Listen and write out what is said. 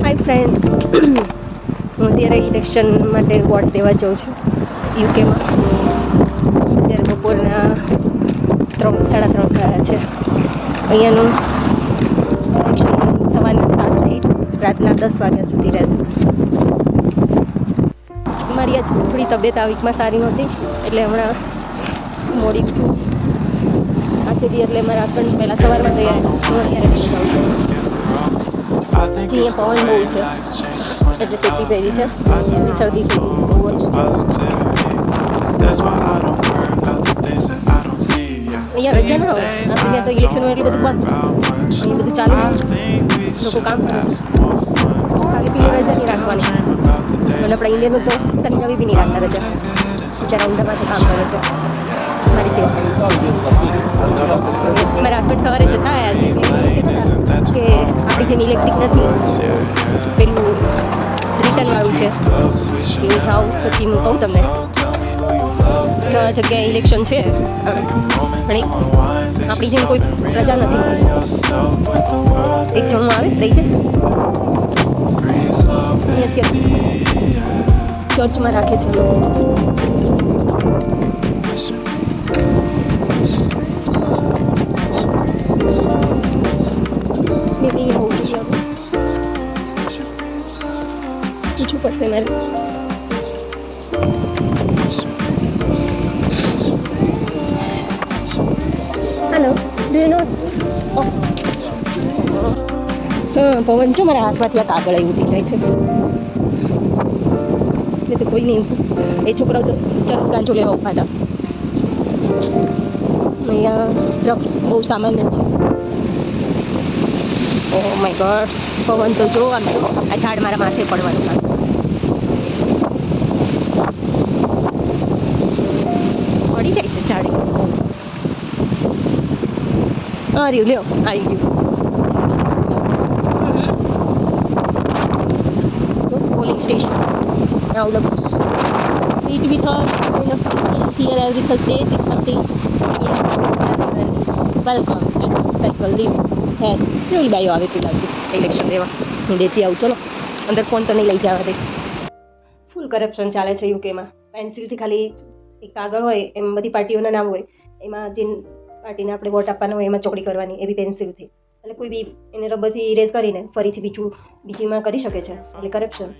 હાય friend, હું અત્યારે election માટે વોટ દેવા જાઉં છું યુકેમાં. અત્યારે બપોરના 3:30 થયા છે. અહીંયાનું ઇલેક્શન સવારના 7થી રાતના 10 વાગ્યા સુધી રહેશે. મારી આજ થોડી તબિયત આ વીકમાં સારી નહોતી, એટલે હમણાં મોડી આથી એટલે મારા હસબન્ડ પહેલાં સવારમાં ગયા, હું અત્યારે જાઉં છું. અહીંયા પવન બહુ છે એટલે ટેટી પહેરી છે, શરદી થઈ ગઈ બહુ જ. અહીંયા રજા ના હોય, આપણે તો ઇલેક્શનમાં એટલું બધું બંધ, અહીં બધું ચાલુ છે, લોકો કામ કરે છે. ખાલી પીલી રજા નહીં રાખવાની, અને આપણા ઇન્ડિયનનું તો શનિ રવિ બી નહીં રાખતા રજા. બિચારા ઊંડામાં તો કામ કરે છે. મારી સેવા મારા હસબન્ડ સવારે જતા આવ્યા કે આપણી જેમ ઇલેક્ટ્રિક નથી, પેલું રિટર્નવાળું છે. હું જાઉં પછી હું કહું તમને 6 જગ્યાએ ઇલેક્શન છે, પણ આપણી જેમ કોઈ રજા નથી. એક જણું આવે દઈ જાય, ચર્ચમાં રાખે છે લોકો. બેબી હોવું જોઈએ, પૂછવું પડશે મારે. Hello, do you know? પવન જો મારા હાથમાંથી આ કાગળ આવી ઉઠી જાય છે. એટલે તો કોઈ નહીં, એ છોકરાઓ તો ચરસ ગાંજો લેવા ઉભા હતા. અહીંયા ડ્રગ્સ બહુ સામાન્ય છે. ઓહ માય ગોડ, પવન તો જો આમ, આ ઝાડ મારા માથે પડવાનું લાગે છે. પડી જાય છે ઝાડ. હા રહ્યું, લ્યો આવી ગયું. પોલિંગ સ્ટેશન આવું લખું. Meet with us in a here every Thursday 6:30 p.m. Welcome. Cycle live head. School બાઈઓ આવે તું લાગીશ ઇલેક્શન દેવા. હું દેતી આવું. ચલો અંદર ફોન તો નહીં લઈ જવા દે. ફૂલ કરપ્શન ચાલે છે યુકેમાં. પેન્સિલથી ખાલી એક કાગળ હોય, એમ બધી પાર્ટીઓના નામ હોય, એમાં જે પાર્ટીને આપણે વોટ આપવાનો હોય એમાં ચોકડી કરવાની, એવી પેન્સિલથી. એટલે કોઈ બી એને રબરથી ઇરેઝ કરીને ફરીથી બીજીમાં કરી શકે છે. એટલે કરપ્શન.